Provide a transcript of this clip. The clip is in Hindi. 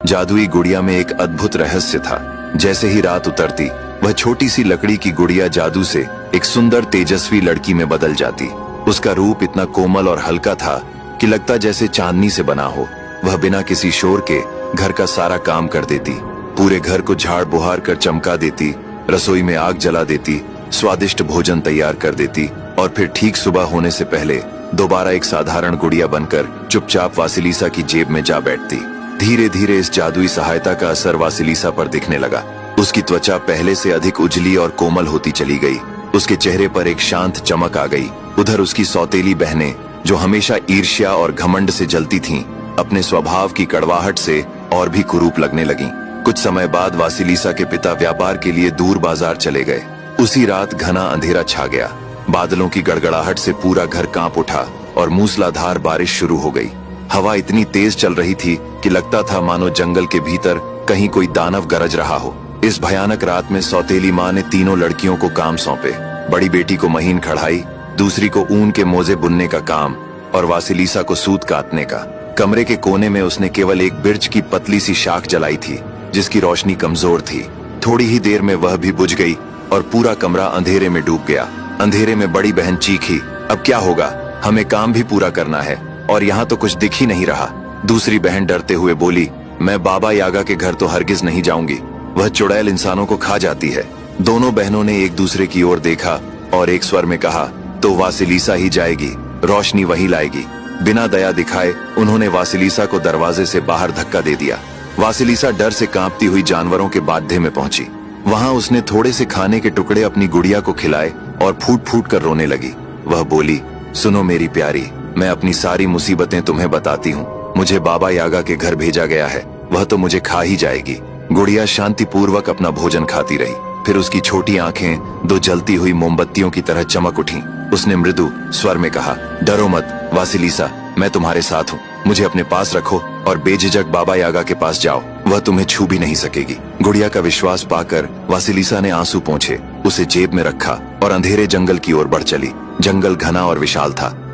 जादुई गुड़िया में एक अद्भुत रहस्य था। जैसे ही रात उतरती, वह छोटी सी लकड़ी की गुड़िया जादू से एक सुंदर तेजस्वी लड़की में बदल जाती। उसका रूप इतना कोमल और हल्का था कि लगता जैसे चांदनी से बना हो। वह बिना किसी शोर के घर का सारा काम कर देती, पूरे घर को झाड़ बुहार कर चमका देती, रसोई में आग जला देती, स्वादिष्ट भोजन तैयार कर देती और फिर ठीक सुबह होने से पहले दोबारा एक साधारण गुड़िया बनकर चुपचाप वासिलीसा की जेब में जा बैठती। धीरे धीरे इस जादुई सहायता का असर वासिलीसा पर दिखने लगा। उसकी त्वचा पहले से अधिक उजली और कोमल होती चली गई। उसके चेहरे पर एक शांत चमक आ गई। उधर उसकी सौतेली बहनें, जो हमेशा ईर्ष्या और घमंड से जलती थीं, अपने स्वभाव की कड़वाहट से और भी कुरूप लगने लगीं। कुछ समय बाद वासिलीसा के पिता व्यापार के लिए दूर बाजार चले गए। उसी रात घना अंधेरा छा गया। बादलों की गड़गड़ाहट से पूरा घर कांप उठा और मूसलाधार बारिश शुरू हो गई। हवा इतनी तेज चल रही थी कि लगता था मानो जंगल के भीतर कहीं कोई दानव गरज रहा हो। इस भयानक रात में सौतेली माँ ने तीनों लड़कियों को काम सौंपे। बड़ी बेटी को महीन कढ़ाई, दूसरी को ऊन के मोजे बुनने का काम और वासिलीसा को सूत काटने का। कमरे के कोने में उसने केवल एक बिर्च की पतली सी शाख जलाई थी, जिसकी रोशनी कमजोर थी। थोड़ी ही देर में वह भी बुझ गई और पूरा कमरा अंधेरे में डूब गया। अंधेरे में बड़ी बहन चीखी, अब क्या होगा? हमें काम भी पूरा करना है और यहाँ तो कुछ दिख ही नहीं रहा। दूसरी बहन डरते हुए बोली, मैं बाबा यागा के घर तो हरगिज नहीं जाऊंगी, वह चुड़ैल इंसानों को खा जाती है। दोनों बहनों ने एक दूसरे की ओर देखा और एक स्वर में कहा, तो वासिलीसा ही जाएगी, रोशनी वही लाएगी। बिना दया दिखाए उन्होंने वासिलीसा को दरवाजे से बाहर धक्का दे दिया। वासिलीसा डर से कांपती हुई जानवरों के बाध्ये में पहुंची। वहां उसने थोड़े से खाने के टुकड़े अपनी गुड़िया को खिलाए और फूट फूट कर रोने लगी। वह बोली, सुनो मेरी प्यारी, मैं अपनी सारी मुसीबतें तुम्हें बताती हूँ। मुझे बाबा यागा के घर भेजा गया है, वह तो मुझे खा ही जाएगी। गुड़िया शांतिपूर्वक अपना भोजन खाती रही। फिर उसकी छोटी आंखें दो जलती हुई मोमबत्तियों की तरह चमक उठीं। उसने मृदु स्वर में कहा, डरो मत वासिलीसा, मैं तुम्हारे साथ हूँ। मुझे अपने पास रखो और बेझिझक बाबा यागा के पास जाओ, वह तुम्हें छू भी नहीं सकेगी। गुड़िया का विश्वास पाकर वासिलीसा ने आंसू पोंछे, उसे जेब में रखा और अंधेरे जंगल की ओर बढ़ चली। जंगल घना और विशाल था।